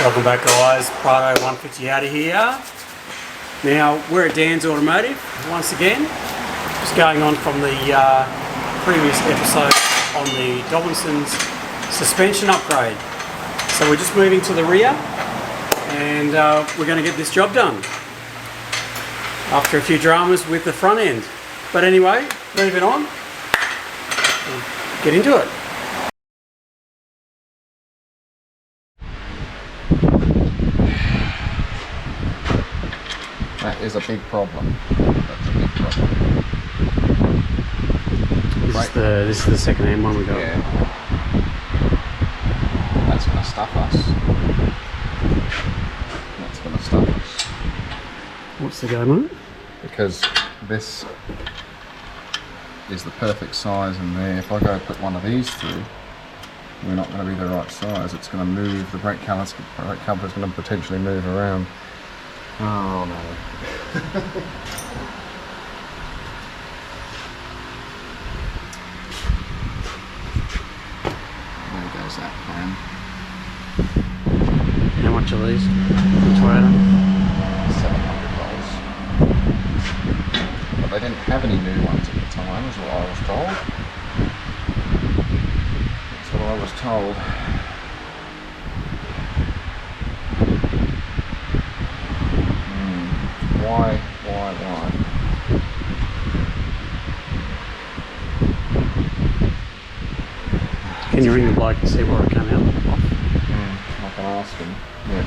Welcome back guys, Prado 150 out of here. Now we're at Dan's Automotive once again. Just going on from the previous episode on the Dobinsons Suspension upgrade. So we're just moving to the rear and we're going to get this job done after a few dramas with the front end. But anyway, moving on, get into it. That is a big problem. That's a big problem. This is the second hand one we got. Yeah. That's going to stuff us. That's going to stuff us. What's the go, mate? Because this is the perfect size in there. If I go put one of these through, we're not going to be the right size. It's going to move, the brake caliper is going to potentially move around. Oh no. There goes that plan. How much are these? Toyota? $700. But they didn't have any new ones at the time, is what I was told. That's what I was told. Why? Can you ring the bloke and see where it came out off? I can ask him. Yeah.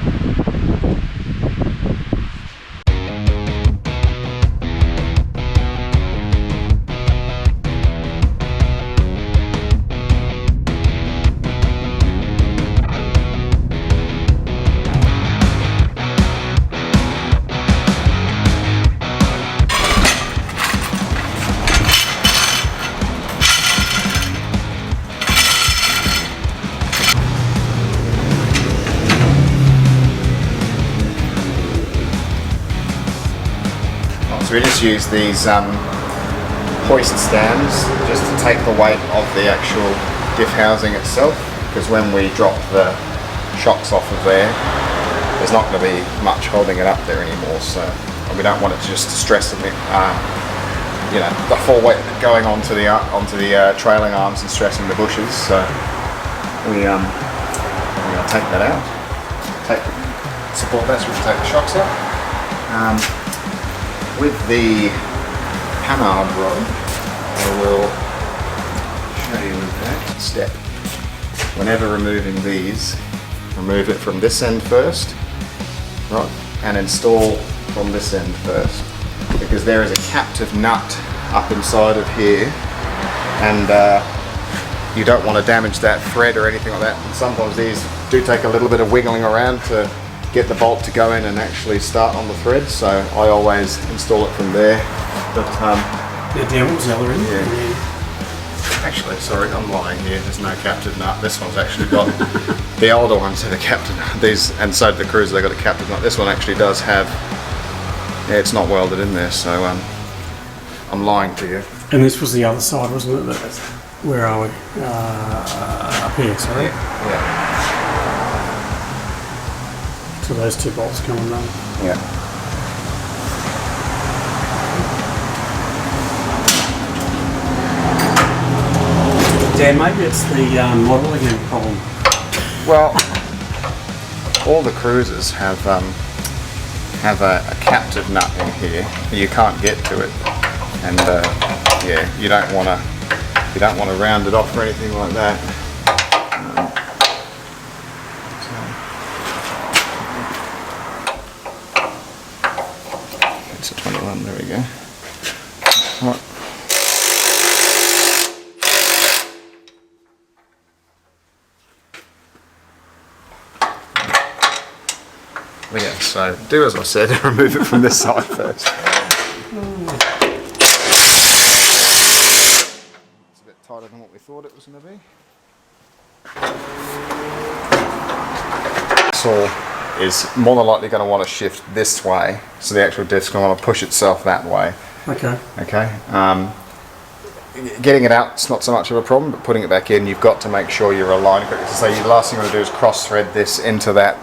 So we just use these hoist stands just to take the weight of the actual diff housing itself, because when we drop the shocks off of there, there's not going to be much holding it up there anymore. So we don't want it to just stress the full weight going onto the trailing arms and stressing the bushes. So we're going to take that out, support that, so we can take the shocks out. With the Panhard rod, I will show you with that step. Whenever removing these, remove it from this end first, right, and install from this end first, because there is a captive nut up inside of here, and you don't want to damage that thread or anything like that. And sometimes these do take a little bit of wiggling around to get the bolt to go in and actually start on the thread, so I always install it from there. But yeah, Dan, what was the other end? Yeah. Actually, sorry, I'm lying here. There's no captive nut. This one's actually got the older ones have a captive nut. These, and so did the Cruiser, they got a captive nut. This one actually does have. Yeah, it's not welded in there, so I'm lying to you. And this was the other side, wasn't it? Where are we? Up here, sorry. Yeah. So those two bolts come on. Yeah. Dan, maybe it's the model again problem. Well, all the Cruisers have a captive nut in here. You can't get to it, and yeah, you don't want to round it off or anything like that. It's a 21, there we go. Right. Well, yeah, so do as I said, remove it from this side first. It's a bit tighter than what we thought it was going to be. Saw is more than likely going to want to shift this way, so the actual disc will want to push itself that way. Okay. Okay. Getting it out, it's not so much of a problem, but putting it back in, you've got to make sure you're aligned correctly. So the last thing you want to do is cross thread this into that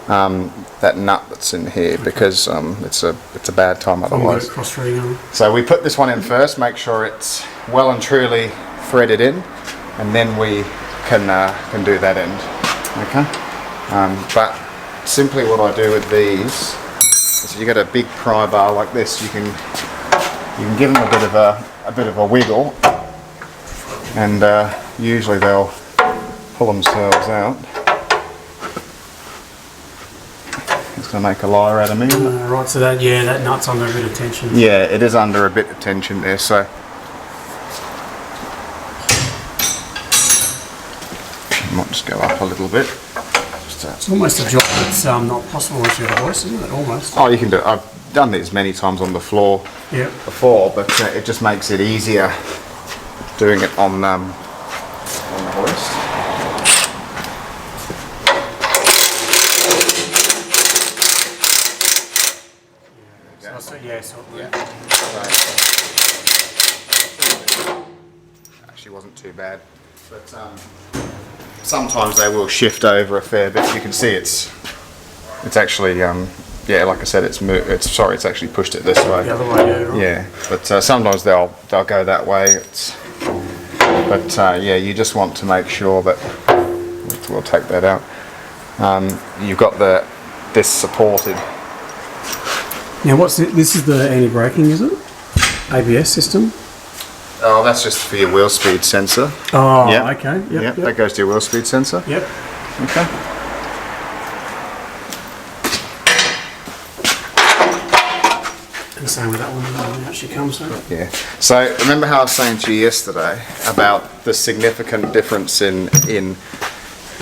that nut that's in here, because it's a bad time otherwise. So we put this one in first, make sure it's well and truly threaded in, and then we can do that end. Okay. But simply what I do with these is, you get a big pry bar like this, you can give them a bit of a wiggle, and usually they'll pull themselves out. It's going to make a liar out of me. Right, so that nut's under a bit of tension. Yeah, it is under a bit of tension there, so I might just go up a little bit. It's almost a job that's not possible once you have a hoist, isn't it? Almost. Oh, you can do it. I've done these many times on the floor before, but it just makes it easier doing it on the hoist. Actually wasn't too bad, but sometimes they will shift over a fair bit. You can see it's actually like I said, it's actually pushed it this way. The other way, right? Yeah, but sometimes they'll go that way. You just want to make sure that we'll take that out. You've got this supported. Now, this is the anti-braking, is it? ABS system? Oh, that's just for your wheel speed sensor. Oh, yep. Okay. Yep. That goes to your wheel speed sensor. Yep. Okay. And the same with that one, when it actually comes through. Yeah. So remember how I was saying to you yesterday about the significant difference in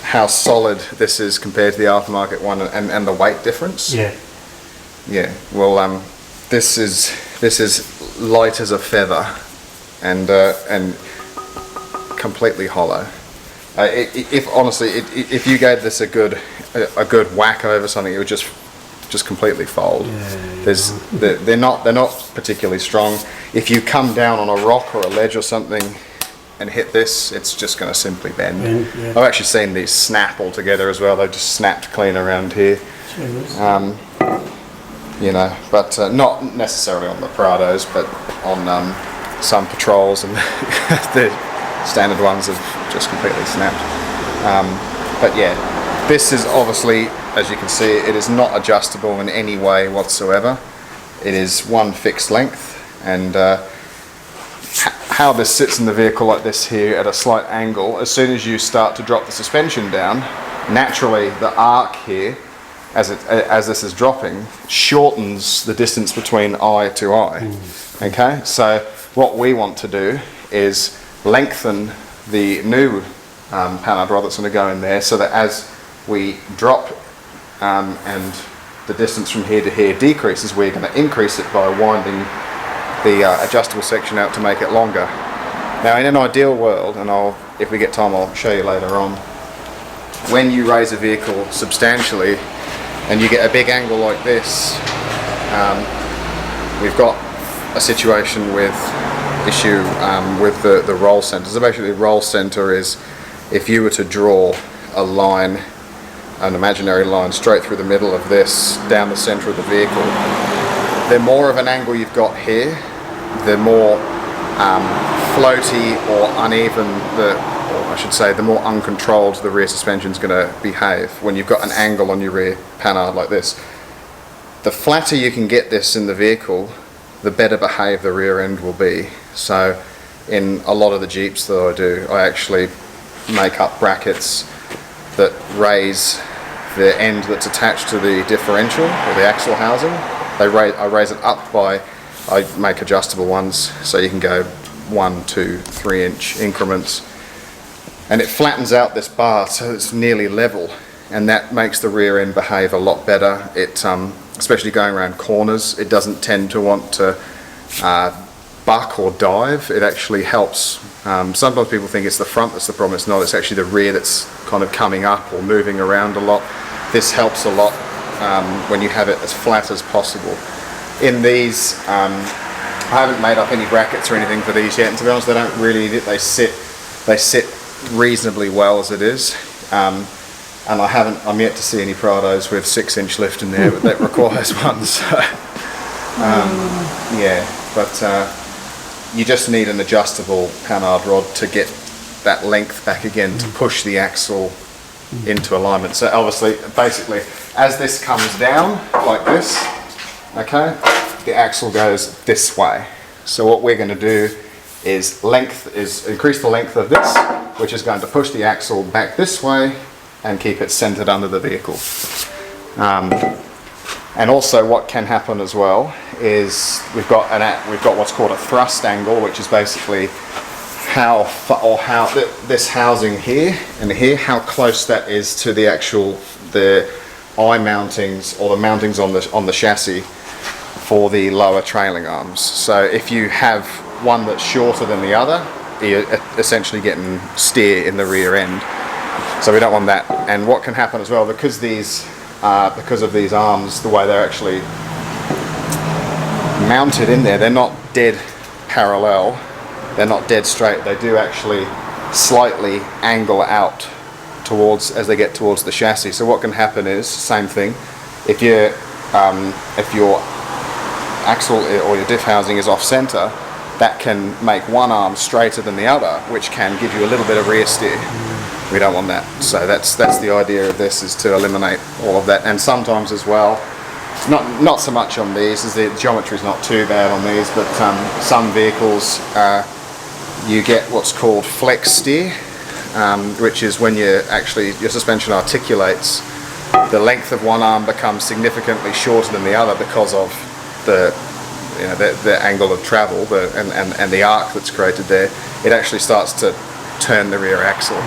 how solid this is compared to the aftermarket one, and the weight difference? Yeah. Yeah. Well, this is light as a feather, and completely hollow. If you gave this a good whack over something, it would just completely fold. They're not particularly strong. If you come down on a rock or a ledge or something and hit this, it's just going to simply bend. I've actually seen these snap altogether as well. They've just snapped clean around here. But not necessarily on the Prados, but on some patrols, and the standard ones have just completely snapped. But yeah, this is obviously, as you can see, it is not adjustable in any way whatsoever. It is one fixed length, and how this sits in the vehicle like this here at a slight angle, as soon as you start to drop the suspension down, naturally the arc here, as this is dropping, shortens the distance between eye to eye. Okay, so what we want to do is lengthen the new Panhard rod that's going to go in there, so that as we drop and the distance from here to here decreases, we're going to increase it by winding the adjustable section out to make it longer. Now, in an ideal world, and if we get time, I'll show you later on, when you raise a vehicle substantially and you get a big angle like this, we've got a situation with the roll center. So basically, the roll center is, if you were to draw a line, an imaginary line straight through the middle of this down the center of the vehicle, the more of an angle you've got here, the more floaty or uneven the more uncontrolled the rear suspension is going to behave when you've got an angle on your rear Panhard like this. The flatter you can get this in the vehicle, the better behaved the rear end will be. So in a lot of the Jeeps that I do, I actually make up brackets that raise the end that's attached to the differential or the axle housing. I raise it up I make adjustable ones, so you can go 1, 2, 3 inch increments, and it flattens out this bar so it's nearly level, and that makes the rear end behave a lot better. It especially going around corners, it doesn't tend to want to buck or dive. It actually helps. Sometimes people think it's the front that's the problem. It's not. It's actually the rear that's kind of coming up or moving around a lot. This helps a lot when you have it as flat as possible. In these, I haven't made up any brackets or anything for these yet, and to be honest, they don't really. They sit reasonably well as it is. And I'm yet to see any Prados with 6-inch lift in there, but that requires one. So, yeah, but you just need an adjustable Panhard rod to get that length back again to push the axle into alignment. So obviously, basically, as this comes down like this, okay, the axle goes this way. So what we're going to do is increase the length of this, which is going to push the axle back this way and keep it centered under the vehicle. And also what can happen as well is we've got what's called a thrust angle, which is basically this housing here and here, how close that is to the eye mountings or the mountings on the chassis for the lower trailing arms. So if you have one that's shorter than the other, you're essentially getting steer in the rear end. So we don't want that. And what can happen as well, because of these arms, the way they're actually mounted in there, they're not dead parallel, they're not dead straight, they do actually slightly angle out as they get towards the chassis. So what can happen is, same thing, if your axle or your diff housing is off center, that can make one arm straighter than the other, which can give you a little bit of rear steer. We don't want that. So that's the idea of this, is to eliminate all of that. And sometimes as well, not so much on these, as the geometry is not too bad on these, but some vehicles you get what's called flex steer, which is when your suspension articulates, the length of one arm becomes significantly shorter than the other because of the angle of travel and the arc that's created there. It actually starts to turn the rear axle,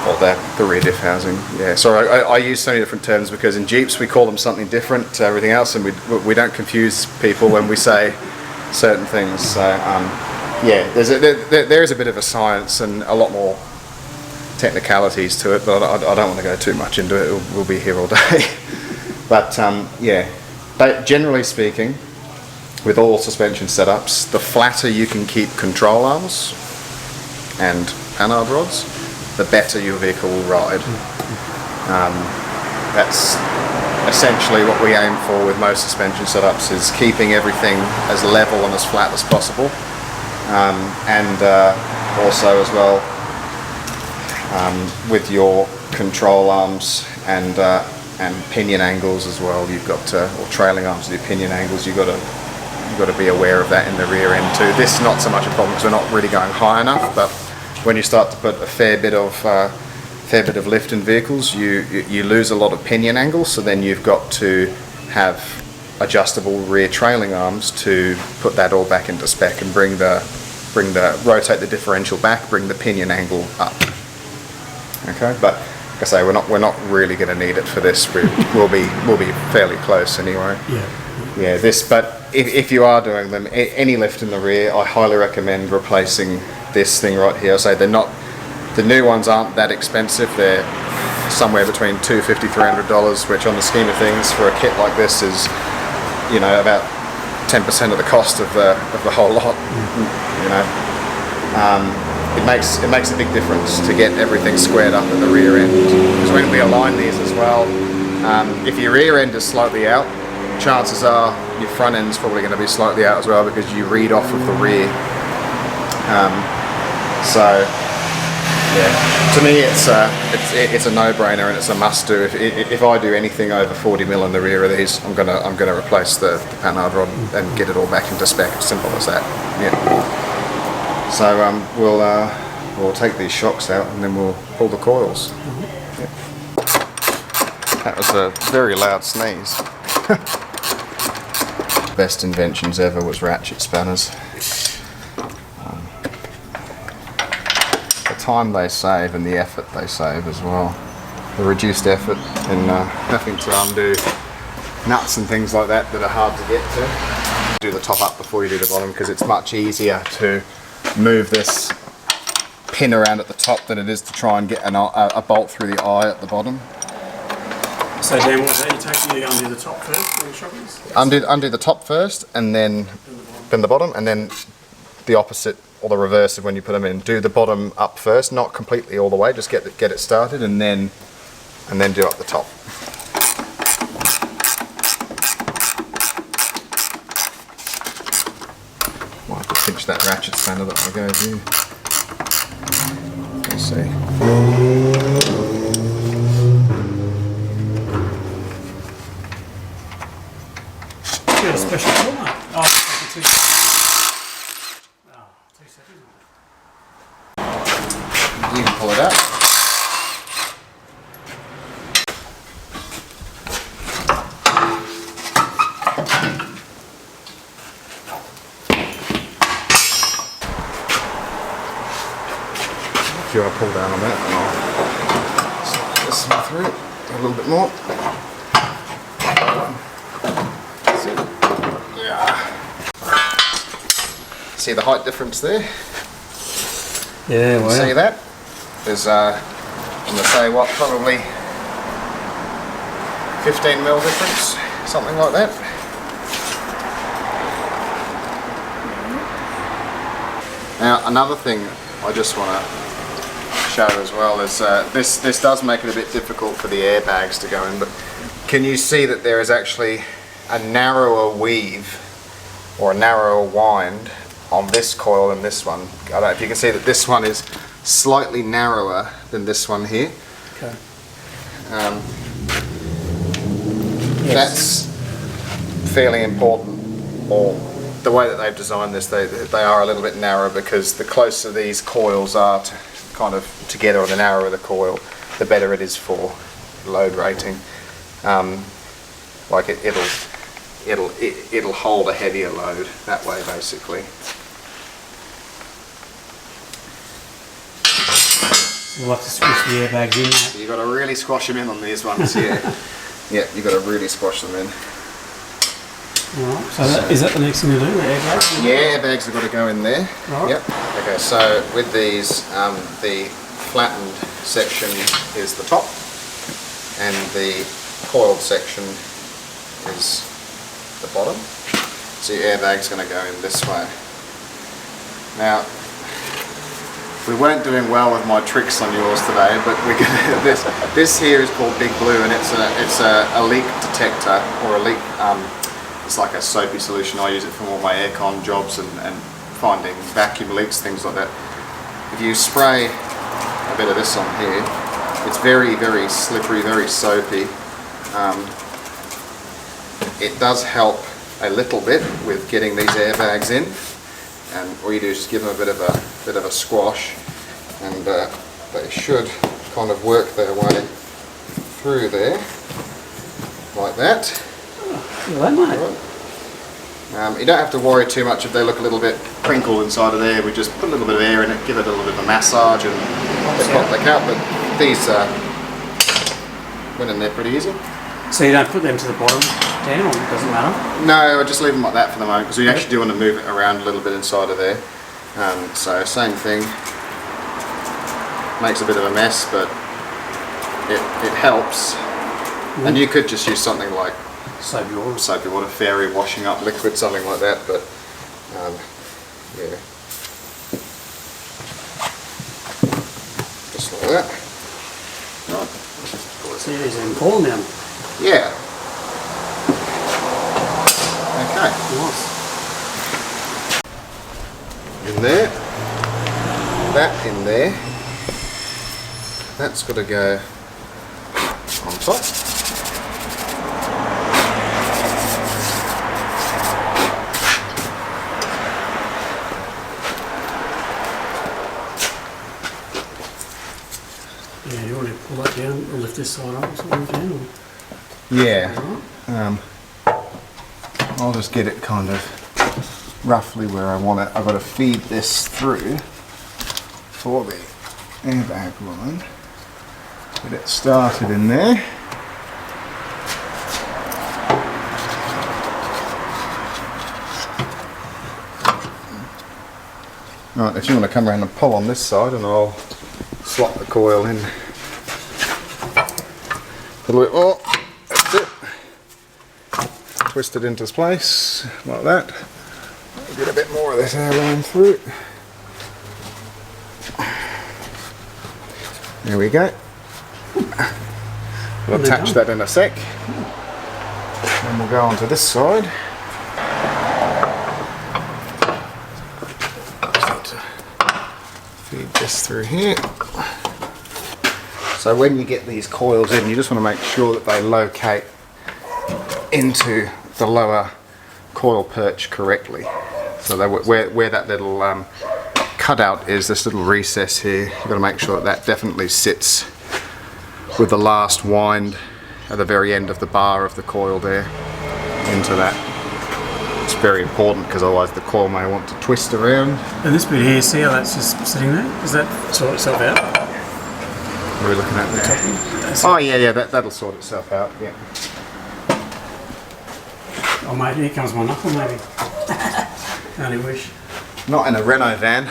or the rear diff housing. Yeah, so I use so many different terms because in Jeeps we call them something different to everything else, and we don't confuse people when we say certain things. So yeah, there is a bit of a science and a lot more technicalities to it, but I don't want to go too much into it. We'll be here all day. But yeah, but generally speaking, with all suspension setups, the flatter you can keep control arms and Panhard rods, the better your vehicle will ride. That's essentially what we aim for with most suspension setups, is keeping everything as level and as flat as possible. Also as well, with your control arms and pinion angles as well, you've got to, or trailing arms with your pinion angles, you've got to be aware of that in the rear end too. This is not so much a problem because we're not really going high enough, but when you start to put a fair bit of lift in vehicles, you lose a lot of pinion angles, so then you've got to have adjustable rear trailing arms to put that all back into spec and rotate the differential back, bring the pinion angle up. Okay, but like I say, we're not really going to need it for this. We'll be fairly close anyway. Yeah. But if you are doing them, any lift in the rear, I highly recommend replacing this thing right here. So the new ones aren't that expensive. They're somewhere between $250, $300, which on the scheme of things for a kit like this is, about 10% of the cost of the whole lot. It makes a big difference to get everything squared up at the rear end. Because when we align these as well, if your rear end is slightly out, chances are your front end's probably going to be slightly out as well, because you read off of the rear. So yeah, to me it's a no-brainer and it's a must-do. If I do anything over 40mm in the rear of these, I'm gonna replace the Panhard rod and get it all back into spec. Simple as that. Yeah. So we'll take these shocks out and then we'll pull the coils. Yeah. That was a very loud sneeze. Best inventions ever was ratchet spanners. The time they save and the effort they save as well. The reduced effort in having to undo nuts and things like that are hard to get to. Do the top up before you do the bottom, because it's much easier to move this pin around at the top than it is to try and get a bolt through the eye at the bottom. So Dan, what was that? You taking you undo the top first when you're shopping? Undo the top first and then the bottom, and then the opposite or the reverse of when you put them in. Do the bottom up first, not completely all the way, just get it started, and then and then do up the top. Might have to pinch that ratchet spanner that I gave you. Let's see. Get a special pull. Oh, it's 2 seconds. You can pull it out. I pull down on that and I'll slide this one through a little bit more. See the height difference there? Yeah, well. See that? There's I'm going to say what, probably 15 mil difference, something like that. Now another thing I just want to show as well is this does make it a bit difficult for the airbags to go in, but can you see that there is actually a narrower weave or a narrower wind on this coil than this one? I don't know if you can see that this one is slightly narrower than this one here. Okay. Yes. That's fairly important, or the way that they've designed this, they are a little bit narrower, because the closer these coils are to kind of together, or the narrower the coil, the better it is for load rating. Like it'll hold a heavier load that way, basically. We'll have to squish the airbags in. You've got to really squash them in on these ones here. Yeah, you've got to really squash them in. Alright, so is that the next thing to do, the airbags? Yeah, airbags have got to go in there. Right. Yep. Okay, so with these, the flattened section is the top, and the coiled section is the bottom. So your airbag's going to go in this way. Now, we weren't doing well with my tricks on yours today, but we're gonna, this here is called Big Blue, and it's a leak detector, or a leak. It's like a soapy solution. I use it for all my aircon jobs and finding vacuum leaks, things like that. If you spray a bit of this on here, it's very, very slippery, very soapy. It does help a little bit with getting these airbags in, and all you do is just give them a bit of a squash, and they should kind of work their way through there, like that. You So you don't put them to the bottom down, or it doesn't matter? No, I just leave them like that for the moment, because we actually do want to move it around a little bit inside of there. So same thing. Makes a bit of a mess, but it helps. And you could just use something like soapy water, fairy washing up liquid, something like that, but yeah, just like that. Right. Serious and cool now. Yeah. Okay. Nice. In there. That in there. That's got to go on top. Yeah, you want to pull that down or lift this side up or something down? Or? Yeah. I'll just get it kind of roughly where I want it. I've got to feed this through for the airbag line. Get it started in there. Right, if you want to come around and pull on this side, and I'll slot the coil in a little bit more. That's it. Twist it into place like that. Get a bit more of this airline through. There we go. We'll attach that in a sec. Then we'll go on to this side. Feed this through here. So when you get these coils in, you just want to make sure that they locate into the lower coil perch correctly. So they, where that little cutout is, this little recess here, you've got to make sure that that definitely sits with the last wind at the very end of the bar of the coil there into that. It's very important because otherwise the coil may want to twist around. And this bit here, see how that's just sitting there? Does that sort itself out? What are we looking at there? Oh yeah, that'll sort itself out, yeah. Oh mate, here comes my knuckle maybe. Only wish. Not in a Renault van.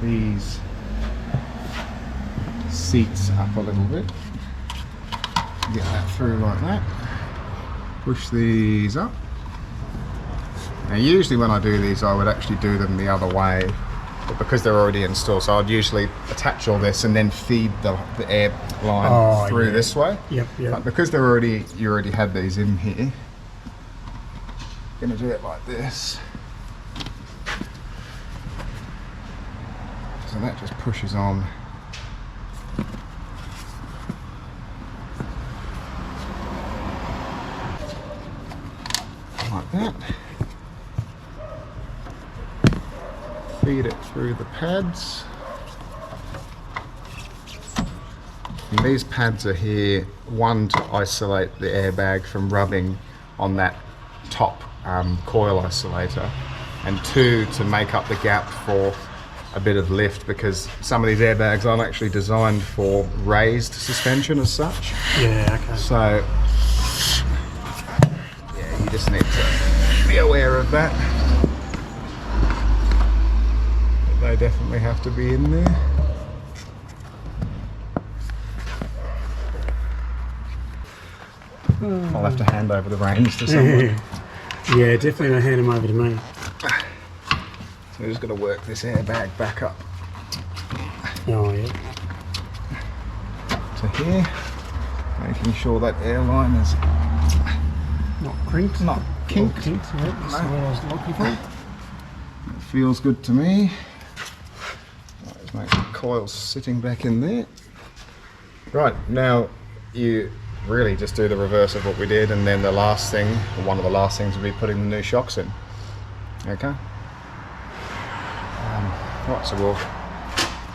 These seats up a little bit, get that through like that, push these up. Now usually when I do these I would actually do them the other way, but because they're already installed, so I'd usually attach all this and then feed the air line through this way. Yep. But because you already had these in here, I'm going to do it like this. So that just pushes on. Like that. Feed it through the pads. And these pads are here, one to isolate the airbag from rubbing on that top coil isolator, and two to make up the gap for a bit of lift, because some of these airbags aren't actually designed for raised suspension as such. Yeah, okay. So, yeah, you just need to be aware of that. They definitely have to be in there. I'll have to hand over the reins to someone. Yeah, definitely don't hand them over to me. So we're just going to work this airbag back up Oh yeah. to here, making sure that airline is Not crinked. not kinked. Kinked, yeah. That's what I was looking for. It feels good to me. Right, let's make the coils sitting back in there. Right, now you really just do the reverse of what we did, and then the last thing, or one of the last things, will be putting the new shocks in. Okay? Right,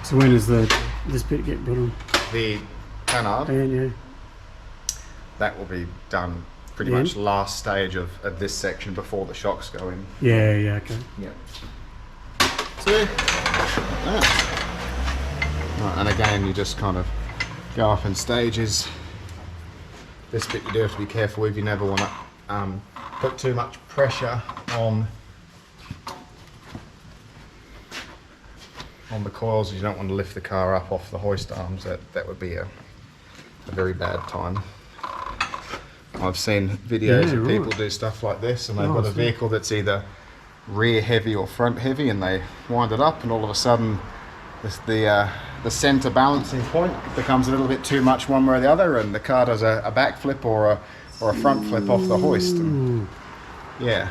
So when does this bit get put on? the Panhard, Yeah. that will be done pretty much last stage of this section before the shocks go in. Yeah, okay. Yeah. So, like that. Right, and again, you just kind of go up in stages. This bit you do have to be careful with. You never want to put too much pressure on the coils. You don't want to lift the car up off the hoist arms. That would be a very bad time. I've seen videos of people do stuff like this, and they've got a vehicle that's either rear heavy or front heavy, and they wind it up, and all of a sudden the center balancing point becomes a little bit too much one way or the other, and the car does a backflip or a front flip off the hoist. And, yeah.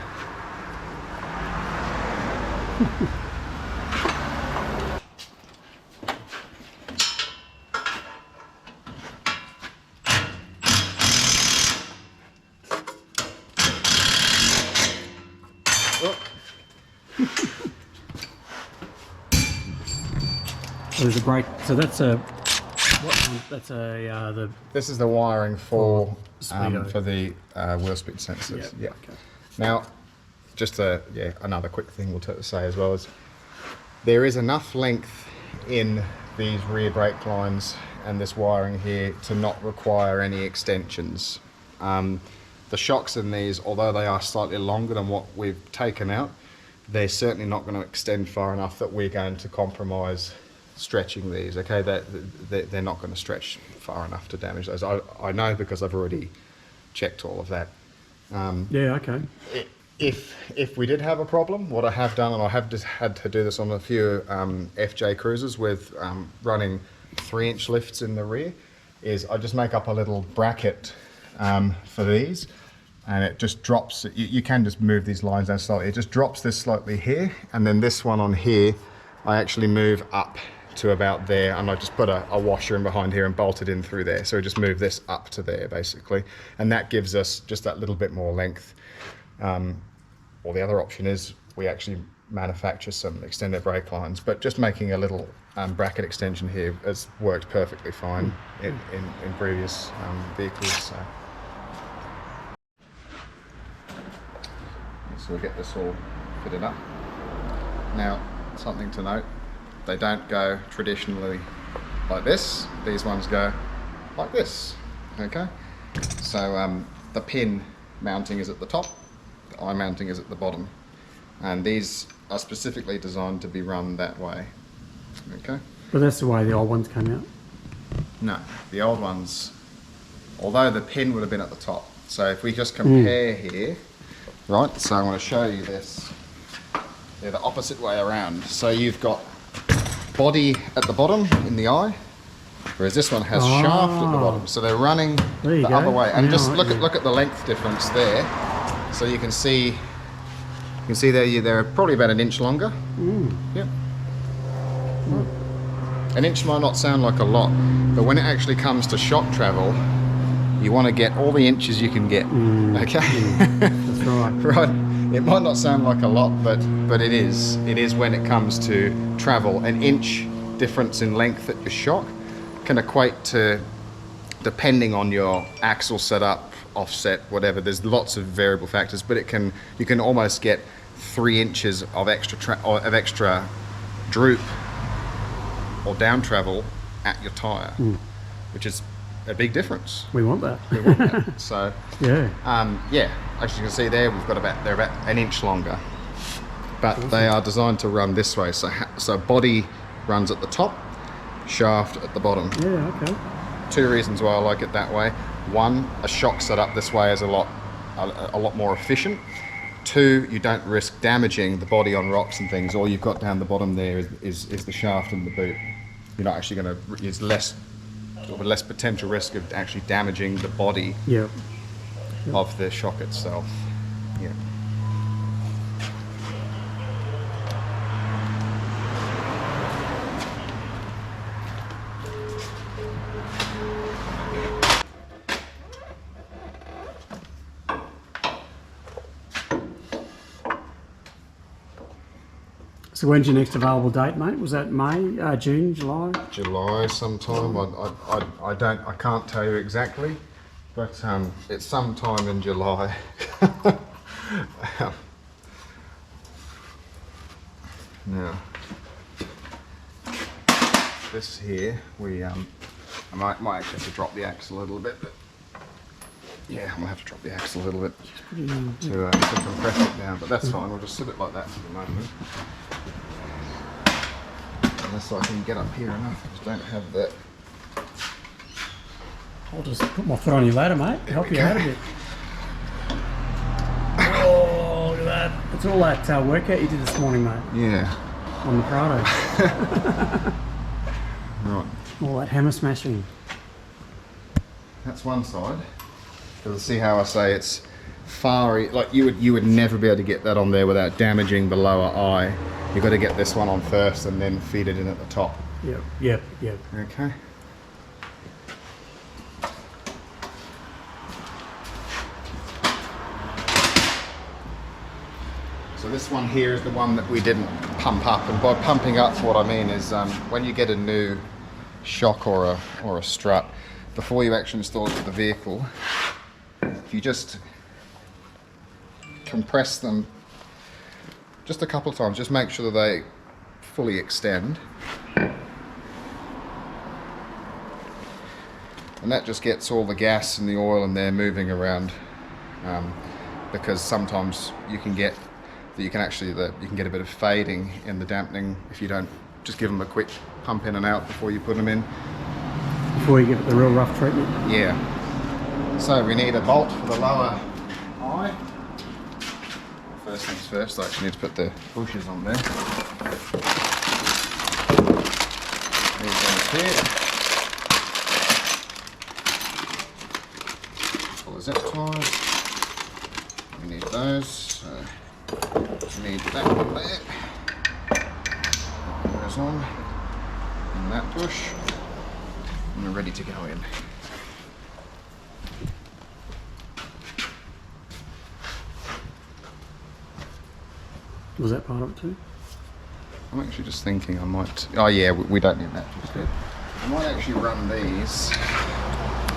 So there's a brake. So that's a. That's a This is the wiring for Speedo. the wheel speed sensors. Yeah. Okay. Now, just another quick thing we'll say as well is there is enough length in these rear brake lines and this wiring here to not require any extensions. The shocks in these, although they are slightly longer than what we've taken out, they're certainly not going to extend far enough that we're going to compromise stretching these. Okay, they're not going to stretch far enough to damage those. I know because I've already checked all of that. Yeah, okay. If we did have a problem, what I have done, and I have just had to do this on a few FJ cruisers with running 3-inch lifts in the rear, is I just make up a little bracket for these, and it just drops. You can just move these lines down slightly. It just drops this slightly here, and then this one on here, I actually move up to about there, and I just put a washer in behind here and bolt it in through there. So we just move this up to there basically, and that gives us just that little bit more length. Or the other option is we actually manufacture some extended brake lines, but just making a little bracket extension here has worked perfectly fine in previous vehicles. So we'll get this all fitted up. Now, something to note, they don't go traditionally like this. These ones go like this, okay? So the pin mounting is at the top, the eye mounting is at the bottom, and these are specifically designed to be run that way, okay? But that's the way the old ones came out? No, the old ones, although the pin would have been at the top. So if we just compare here, right, so I want to show you this. They're the opposite way around. So you've got body at the bottom in the eye, whereas this one has shaft at the bottom. So they're running the other way. And just look at the length difference there. So you can see there they're probably about an inch longer. Yep. An inch might not sound like a lot, but when it actually comes to shock travel, you want to get all the inches you can get. Okay. That's right. Right. It might not sound like a lot, but it is. It is when it comes to travel. An inch difference in length at your shock can equate to, depending on your axle setup, offset, whatever. There's lots of variable factors, but you can almost get 3 inches of extra droop or down travel at your tire, which is a big difference. We want that. We want that. So yeah. Yeah, as you can see there, they're about an inch longer, but they are designed to run this way. So body runs at the top, shaft at the bottom. Yeah, okay. 2 reasons why I like it that way. 1, a shock setup this way is a lot more efficient. 2, you don't risk damaging the body on rocks and things. All you've got down the bottom there is the shaft and the boot. You're not actually going to. It's less potential risk of actually damaging the body of the shock itself. Yeah. So when's your next available date, mate? Was that May, June, July? July sometime. I can't tell you exactly, but it's sometime in July. Now, this here, I might actually have to drop the axle a little bit, but yeah, I'm gonna have to drop the axle a little bit to compress it down, but that's fine. We'll just sit it like that for the moment. Unless I can get up here enough, I just don't have that. I'll just put my foot on your ladder, mate. Help you out a bit. Oh, look at that. It's all that workout you did this morning, mate. Yeah. On the Prado. Right. All that hammer smashing. That's one side. Because see how I say it's far, like you would never be able to get that on there without damaging the lower eye. You've got to get this one on first and then feed it in at the top. Yep. Okay. So this one here is the one that we didn't pump up, and by pumping up, what I mean is when you get a new shock or a strut, before you actually install it to the vehicle, if you just compress them just a couple of times, just make sure that they fully extend. and that just gets all the gas and the oil in there moving around, because sometimes you can get you can get a bit of fading in the dampening if you don't just give them a quick pump in and out before you put them in. Before you give it the real rough treatment. Yeah. So we need a bolt for the lower eye. First things first, I actually need to put the bushes on there. These ones here. All the zip ties. We need those. So we need that one there. That goes on. And that push. And we're ready to go in. Was that part of it too? I'm actually just thinking I might... Oh yeah, we don't need that just yet. I might actually run these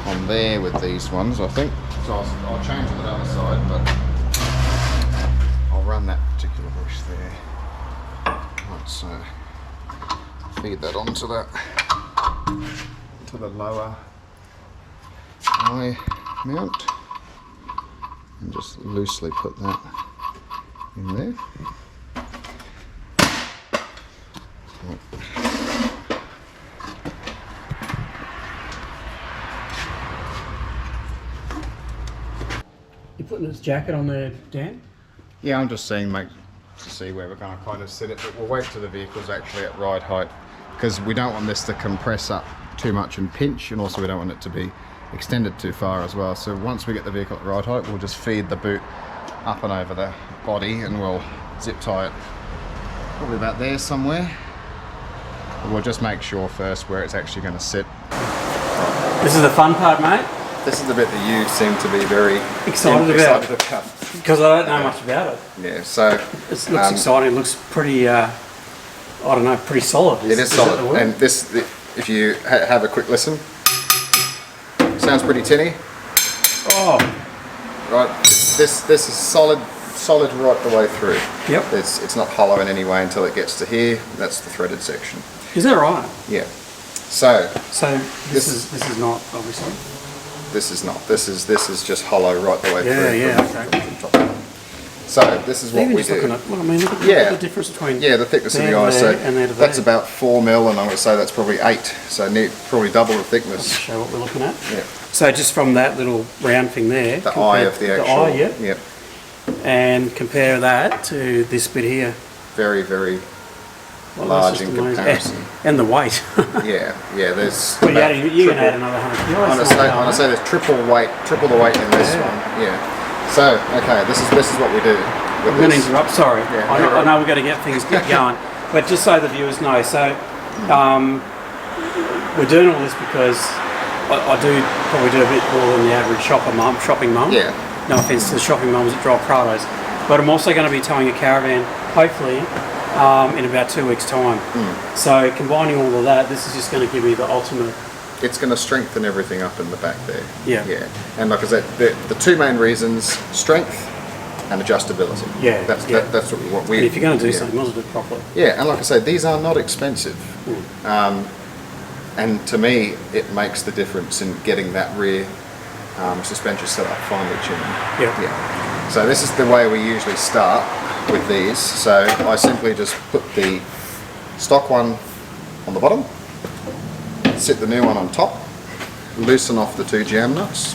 on there with these ones, I think. So I'll change to the other side, but I'll run that particular bush there. Right, so feed that onto that, to the lower eye mount, and just loosely put that in there. You putting this jacket on there, Dan? Yeah, I'm just seeing, mate, to see where we're going to kind of sit it, but we'll wait till the vehicle's actually at ride height, because we don't want this to compress up too much and pinch, and also we don't want it to be extended too far as well. So once we get the vehicle at ride height, we'll just feed the boot up and over the body, and we'll zip tie it probably about there somewhere. But we'll just make sure first where it's actually going to sit. This is the fun part, mate. This is the bit that you seem to be very excited about. Because I don't know much about it. Yeah, so it looks exciting. It looks pretty, I don't know, pretty solid. It is solid. And this, if you have a quick listen, sounds pretty tinny. Oh, right. This is solid right the way through. Yep. It's not hollow in any way until it gets to here. That's the threaded section. Is that right? Yeah. So this is not, obviously. This is not. This is just hollow right the way through. Okay. From top down. So this is what we do. Look at the difference between the thickness of the eye. So that's about 4 mil, and I would say that's probably 8. So probably double the thickness. Let's show what we're looking at. Yeah. So just from that little round thing there, the eye of the actual. The eye, yeah. And compare that to this bit here. Very, very large in comparison. And the weight. yeah. There's. Well, you can add another 100 kilos. I want to say there's triple the weight in this one. Yeah. So this is what we do. I'm going to interrupt. Sorry. Yeah, I know we've got to get things going, but just so the viewers know, so we're doing all this because I do probably do a bit more than the average shopping mum. Yeah. No offence to the shopping mums that drive Prados, but I'm also going to be towing a caravan, hopefully, in about 2 weeks' time. So combining all of that, this is just going to give me the ultimate. It's going to strengthen everything up in the back there. Yeah. And like I said, the two main reasons: strength and adjustability. Yeah. That's what we want. And if you're going to do something, you must do it properly. Yeah, and like I say, these are not expensive. And to me, it makes the difference in getting that rear suspension set up finely tuned. Yeah. So this is the way we usually start with these. So I simply just put the stock one on the bottom, sit the new one on top, loosen off the 2 jam nuts.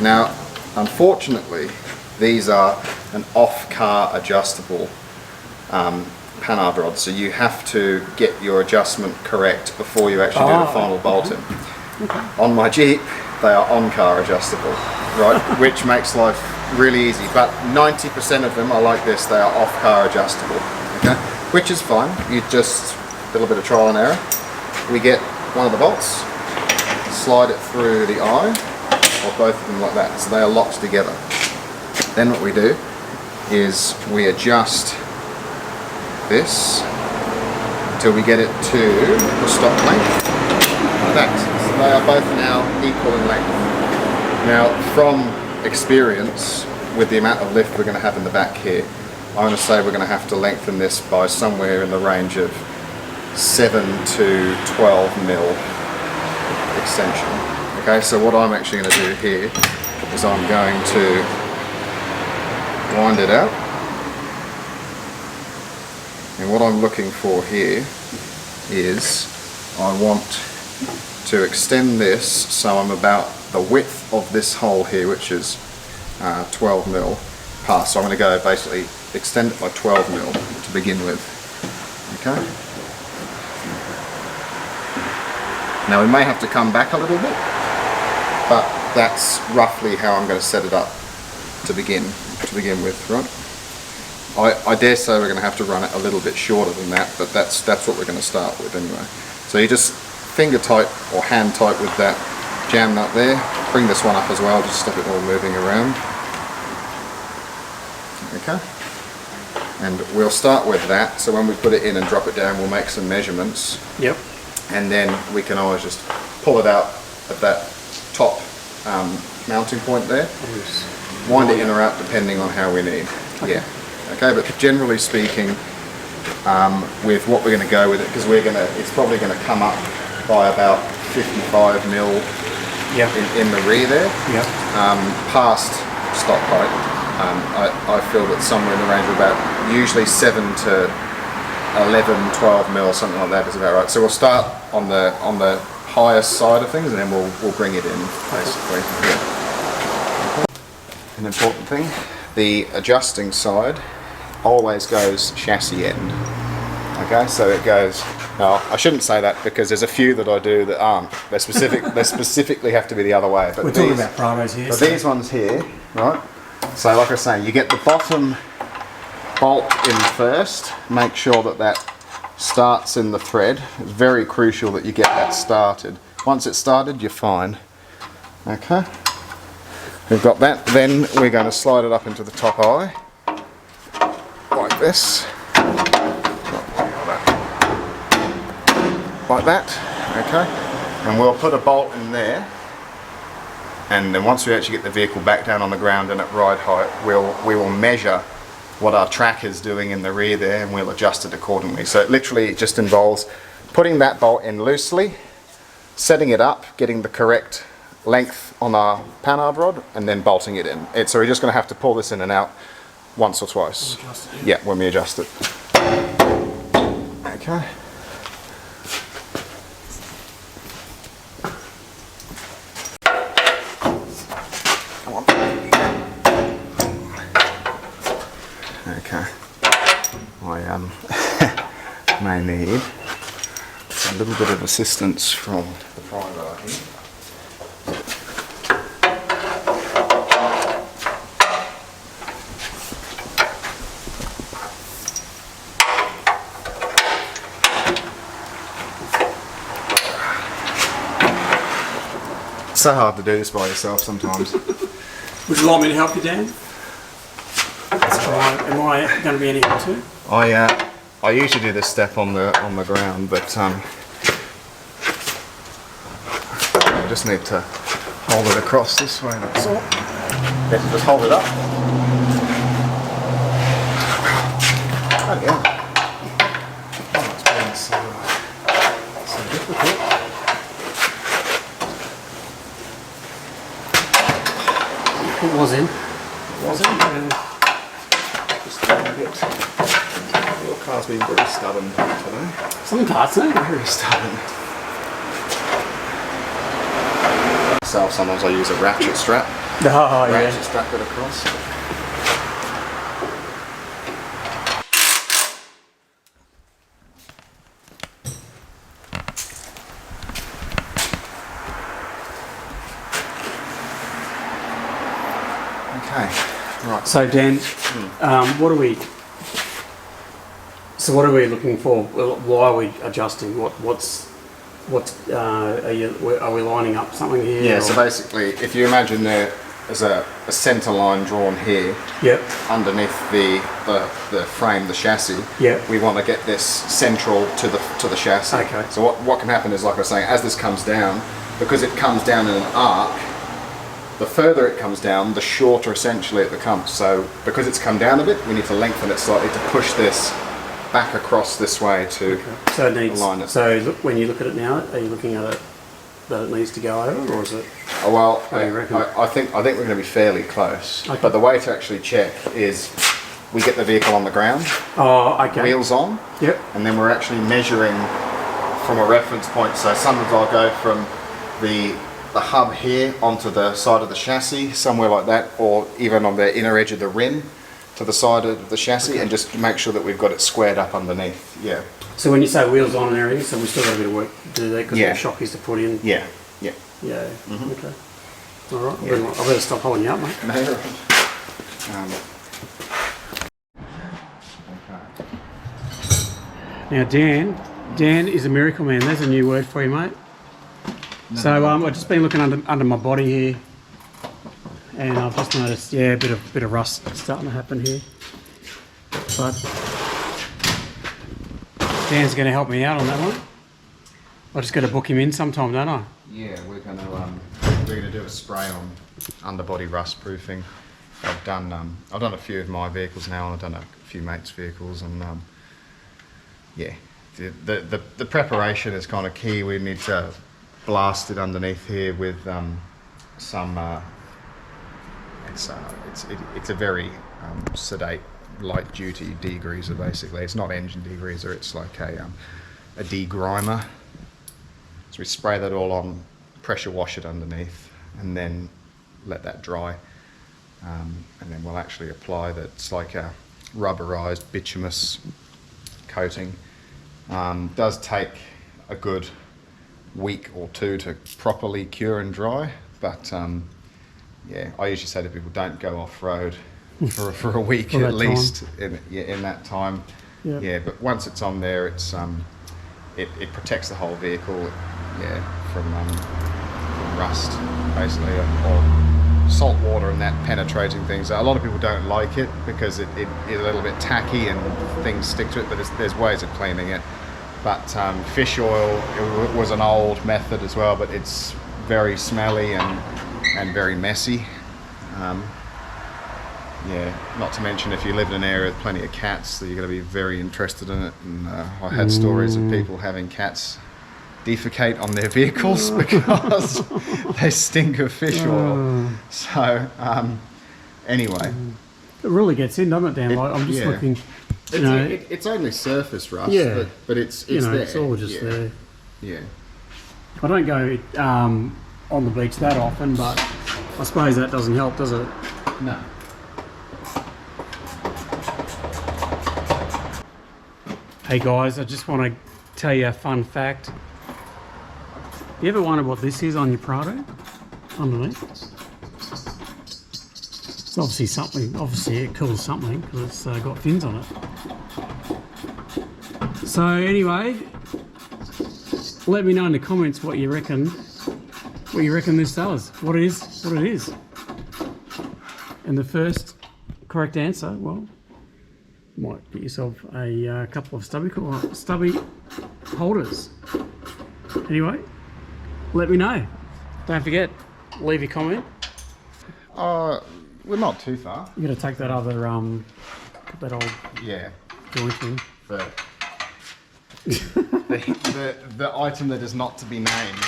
Now, unfortunately, these are an off-car adjustable Panhard rod, so you have to get your adjustment correct before you actually do the final bolting. On my Jeep, they are on-car adjustable, right, which makes life really easy, but 90% of them are like this. They are off-car adjustable, okay, which is fine. You just, a little bit of trial and error. We get one of the bolts, slide it through the eye, or both of them like that, so they are locked together. Then what we do is we adjust this until we get it to the stock length, like that. So they are both now equal in length. Now, from experience, with the amount of lift we're going to have in the back here, I'm going to say we're going to have to lengthen this by somewhere in the range of 7 to 12 mil extension. Okay, so what I'm actually going to do here is I'm going to wind it out. And what I'm looking for here is I want to extend this so I'm about the width of this hole here, which is 12 mil past. So I'm going to go basically extend it by 12 mil to begin with. Okay. Now we may have to come back a little bit, but that's roughly how I'm going to set it up to begin with, right? I dare say we're going to have to run it a little bit shorter than that, but that's what we're going to start with anyway. So you just finger tight or hand tight with that jam nut there. Bring this one up as well, just stop it all moving around. Okay. And we'll start with that, so when we put it in and drop it down, we'll make some measurements. Yep. And then we can always just pull it out at that top mounting point there. Wind it in or out depending on how we need. Okay. Yeah. Okay, but generally speaking, with what we're going to go with it, because it's probably going to come up by about 55 mil in the rear there. Yep. Past stock height, I feel that somewhere in the range of about usually 7 to 11, 12 mil, something like that is about right. So we'll start on the highest side of things, and then we'll bring it in basically. Yeah. An important thing, the adjusting side always goes chassis end. Okay, so it goes. Now I shouldn't say that because there's a few that I do that aren't. They specifically have to be the other way. But we're talking about Prados here. So these ones here, right? So like I was saying, you get the bottom bolt in first. Make sure that starts in the thread. It's very crucial that you get that started. Once it's started, you're fine. Okay. We've got that. Then we're going to slide it up into the top eye, like this. Like that. Okay. And we'll put a bolt in there. And then once we actually get the vehicle back down on the ground and at ride height, we will measure what our track is doing in the rear there, and we'll adjust it accordingly. So it literally just involves putting that bolt in loosely, setting it up, getting the correct length on our Panhard rod, and then bolting it in. So we're just going to have to pull this in and out once or twice. Yeah, when we adjust it. Okay. Okay, I may need a little bit of assistance from the Prado here. It's so hard to do this by yourself sometimes. Would you like me to help you, Dan? Am I going to be any help too? I usually do this step on the ground, but I just need to hold it across this way. That's all. Yeah, just hold it up. Oh yeah. Oh, it's been so difficult. It was in. Your car's been very stubborn today. Some parts, eh? Very stubborn. Sometimes I use a ratchet strap. Oh, yeah. Ratchet strap it across. Okay, right. So Dan, what are we looking for? Why are we adjusting? Are we lining up something here? Yeah. Or? So basically, if you imagine there's a centre line drawn here. Yep. Underneath the frame, the chassis. Yep. We want to get this central to the chassis. Okay. So what can happen is, like I was saying, as this comes down, because it comes down in an arc. The further it comes down, the shorter essentially it becomes. So because it's come down a bit, we need to lengthen it slightly to push this back across this way to So it needs, align it. So look, when you look at it now, are you looking at it that it needs to go over, or is it? Oh, well, What do you reckon? I think we're going to be fairly close. Okay. But the way to actually check is we get the vehicle on the ground, Oh, okay. wheels on, Yep. and then we're actually measuring from a reference point. So sometimes I'll go from the hub here onto the side of the chassis, somewhere like that, or even on the inner edge of the rim to the side of the chassis, and just make sure that we've got it squared up underneath. Yeah. So when you say wheels on and everything, so we still got a bit of work to do there because Yeah. the shockies to put in. Yeah. Yeah. Yeah. Okay. All right. Yeah. I better stop holding you up, mate. No, you're right. Okay. Now, Dan is a miracle man. There's a new word for you, mate. No. So I've just been looking under my body here, and I've just noticed, yeah, a bit of rust starting to happen here. But Dan's going to help me out on that one. I just got to book him in sometime, don't I? Yeah, we're gonna do a spray on underbody rust proofing. I've done a few of my vehicles now, and I've done a few mates' vehicles, and yeah, the preparation is kind of key. We need to blast it underneath here with some. It's a very sedate, light duty degreaser. Basically, it's not engine degreaser. It's like a degrimer. So we spray that all on, pressure wash it underneath, and then let that dry. And then we'll actually apply that. It's like a rubberized bituminous coating. Does take a good week or two to properly cure and dry, but yeah, I usually say to people, don't go off-road for a week at least in that time. Yep. Yeah, but once it's on there, it's it protects the whole vehicle, yeah, from rust, basically, or salt water and that penetrating things. A lot of people don't like it because it is a little bit tacky and things stick to it, but there's ways of cleaning it. But fish oil, it was an old method as well, but it's very smelly and very messy. Yeah, not to mention if you live in an area with plenty of cats, that you're going to be very interested in it. And I had stories of people having cats defecate on their vehicles because they stink of fish oil. So anyway, it really gets in, doesn't it, Dan? Like, I'm just looking. It's only surface rust, yeah, but it's there. It's all just there. Yeah. I don't go on the beach that often, but I suppose that doesn't help, does it? No. Hey guys, I just want to tell you a fun fact. You ever wonder what this is on your Prado? Underneath? It's obviously something, it cools something because it's got fins on it. So anyway, let me know in the comments what you reckon this does, what it is. And the first correct answer, well, might get yourself a couple of stubby holders. Anyway, let me know. Don't forget, leave your comment. We're not too far. You got to take that other that old joint in. The item that is not to be named.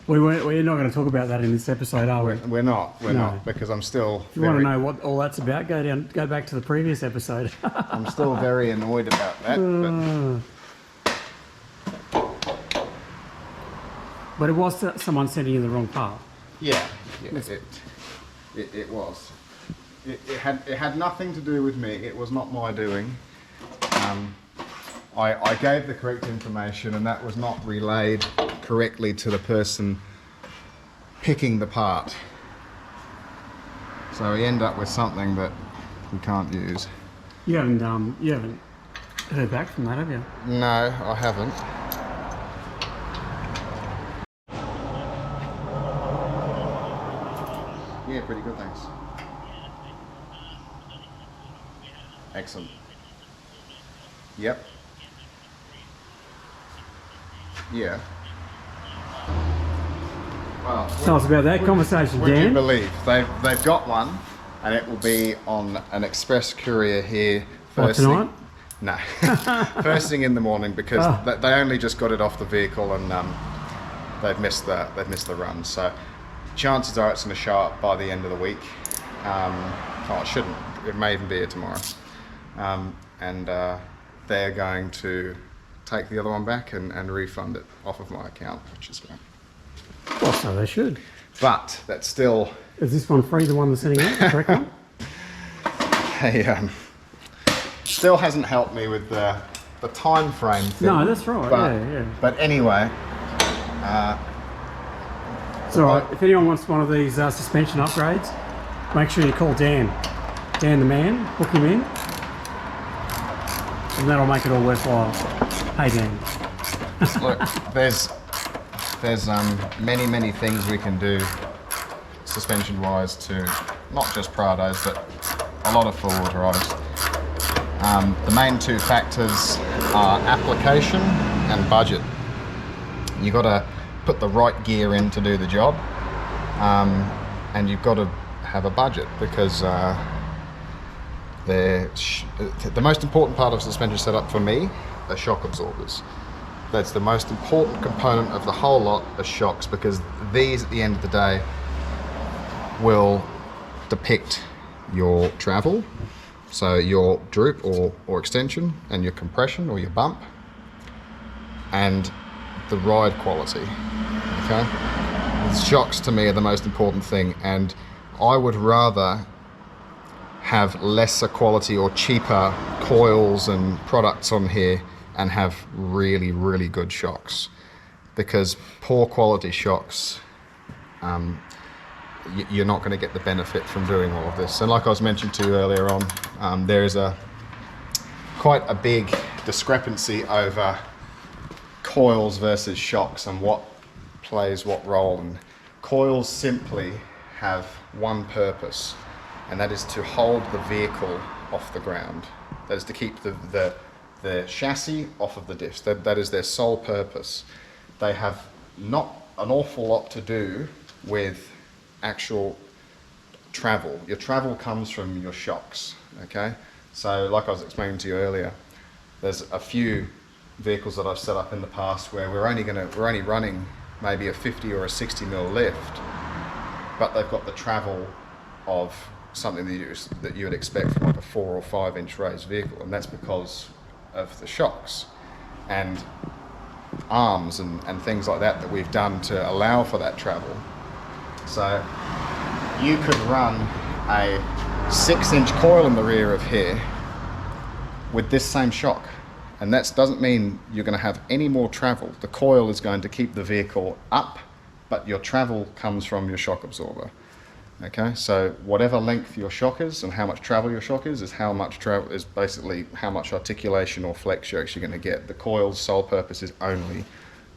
We're not going to talk about that in this episode, are we? We're not, because I'm still. If you want to know what all that's about, go back to the previous episode. I'm still very annoyed about that. But it was someone sending you the wrong path. Yeah, it was. It had nothing to do with me. It was not my doing. I gave the correct information, and that was not relayed correctly to the person picking the part. So we end up with something that we can't use. You haven't heard back from that, have you? No, I haven't. Yeah, pretty good, thanks. Excellent. Yep. Yeah. Well, Tell us about that conversation, would Dan. you believe they've got one, and it will be on an express courier here first tonight? No, first thing in the morning, because they only just got it off the vehicle, and they've missed the run. So chances are it's going to show up by the end of the week. It shouldn't. It may even be here tomorrow. And they're going to take the other one back and refund it off of my account, which is great. Well, so they should. But that's still... Is this one free, the one that's sitting out, the correct one? Still hasn't helped me with the time frame thing. No, that's right, yeah. But anyway... it's alright, if anyone wants one of these suspension upgrades, make sure you call Dan. Dan the man, book him in. And that'll make it all worthwhile. Hey Dan. Look, there's many things we can do suspension wise to not just Prados but a lot of four-wheel drives. The main two factors are application and budget. You've got to put the right gear in to do the job, and you've got to have a budget because the most important part of suspension setup for me are shock absorbers. That's the most important component of the whole lot, are shocks, because these at the end of the day will depict your travel, so your droop or extension, and your compression or your bump, and the ride quality. Okay, the shocks to me are the most important thing, and I would rather have lesser quality or cheaper coils and products on here and have really good shocks, because poor quality shocks, you're not going to get the benefit from doing all of this. And like I was mentioning to you earlier on, there is quite a big discrepancy over coils versus shocks and what plays what role. And coils simply have one purpose, and that is to hold the vehicle off the ground. That is to keep the chassis off of the diffs. That is their sole purpose. They have not an awful lot to do with actual travel. Your travel comes from your shocks, okay? So like I was explaining to you earlier, there's a few vehicles that I've set up in the past where we're only running maybe a 50 or a 60 mil lift, but they've got the travel of something that you would expect from like a 4 or 5 inch raised vehicle, and that's because of the shocks and arms and things like that we've done to allow for that travel. So you could run a 6-inch coil in the rear of here with this same shock, and that doesn't mean you're going to have any more travel. The coil is going to keep the vehicle up, but your travel comes from your shock absorber. Okay, so whatever length your shock is and how much travel your shock is how much travel, is basically how much articulation or flex you're actually going to get. The coil's sole purpose is only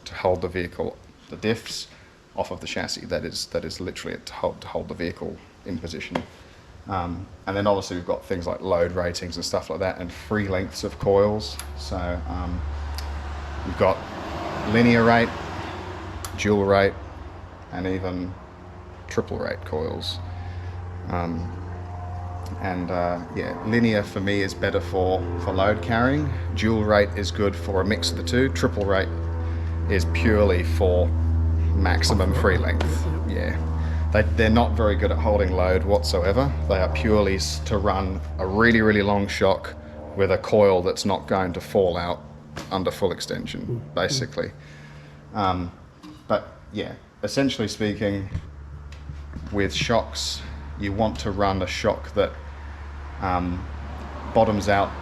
to hold the vehicle, the diffs, off of the chassis. That is literally it, to hold the vehicle in position. And then obviously we've got things like load ratings and stuff like that, and free lengths of coils. So we've got linear rate, dual rate, and even triple rate coils. Yeah, linear for me is better for load carrying. Dual rate is good for a mix of the two. Triple rate is purely for maximum free length. Yeah, they're not very good at holding load whatsoever. They are purely to run a really long shock with a coil that's not going to fall out under full extension, basically. But yeah, essentially speaking, with shocks, you want to run a shock that bottoms out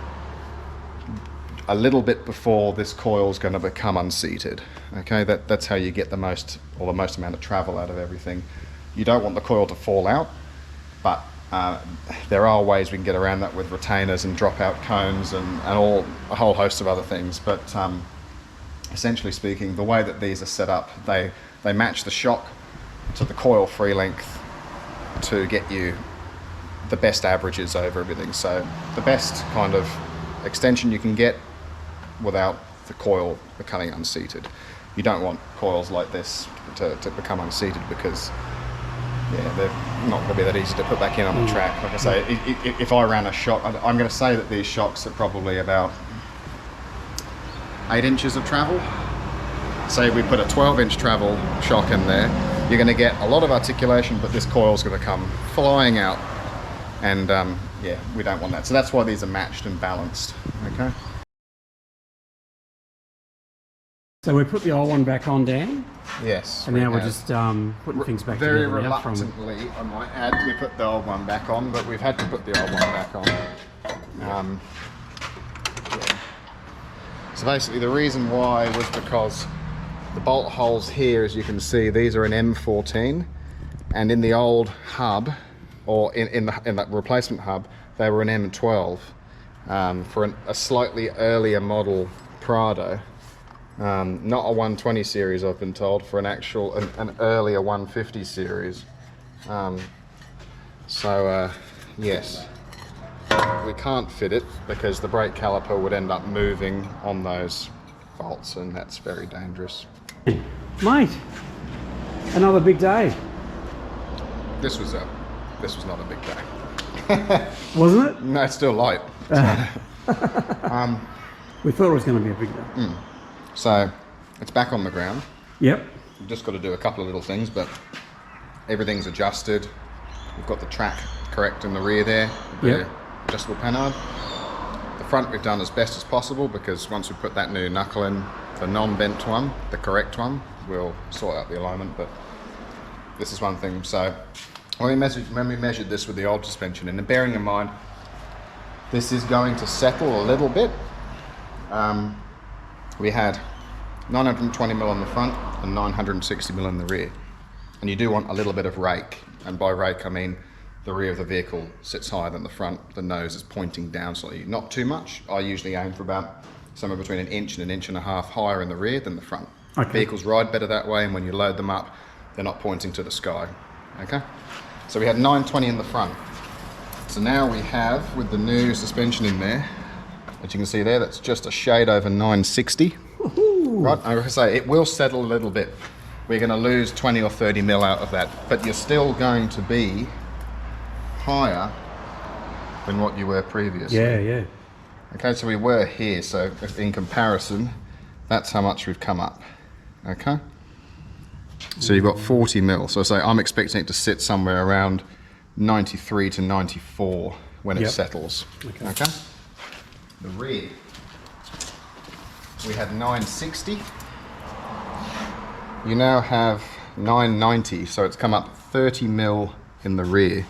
a little bit before this coil is going to become unseated. Okay, that's how you get the most amount of travel out of everything. You don't want the coil to fall out, but there are ways we can get around that with retainers and dropout cones and a whole host of other things. But essentially speaking, the way that these are set up, they match the shock to the coil free length to get you the best averages over everything. So the best kind of extension you can get without the coil becoming unseated. You don't want coils like this to become unseated, because yeah, they're not going to be that easy to put back in on the track. Like I say, if I ran a shock, I'm going to say that these shocks are probably about 8 inches of travel. say we put a 12-inch travel shock in there, you're going to get a lot of articulation, but this coil's going to come flying out. And yeah, we don't want that. So that's why these are matched and balanced. Okay. So we put the old one back on, Dan? Yes. And now we're just putting things back very together. reluctantly, I might add, we put the old one back on, but we've had to put the old one back on. Yeah. So basically the reason why was because the bolt holes here, as you can see, these are an M14, and in the old hub, or in that replacement hub, they were an M12 for a slightly earlier model Prado. Not a 120 series, I've been told, for an earlier 150 series. Yes, we can't fit it because the brake caliper would end up moving on those bolts, and that's very dangerous. Mate, another big day. This was not a big day. Wasn't it? No, it's still light. We thought it was going to be a big day. So it's back on the ground. Yep. We've just got to do a couple of little things, but everything's adjusted. We've got the track correct in the rear there, the adjustable Panhard. The front we've done as best as possible, because once we put that new knuckle in, the non-bent one, the correct one, we'll sort out the alignment. But this is one thing. So when we measured this with the old suspension, and bearing in mind this is going to settle a little bit, we had 920mm on the front and 960mm in the rear. And you do want a little bit of rake, and by rake I mean the rear of the vehicle sits higher than the front, the nose is pointing down slightly. Not too much. I usually aim for about somewhere between an inch and an inch and a half higher in the rear than the front. Okay. Vehicles ride better that way, and when you load them up, they're not pointing to the sky. Okay? So we had 920 in the front. So now we have, with the new suspension in there, as you can see there, that's just a shade over 960. Right, I'm going to say it will settle a little bit. We're going to lose 20 or 30mm out of that, but you're still going to be higher than what you were previously. Yeah. Okay, so we were here, so in comparison, that's how much we've come up. Okay? So you've got 40mm, so say I'm expecting it to sit somewhere around 93 to 94 when it settles. Okay? The rear, we had 960. You now have 990, so it's come up 30mm in the rear.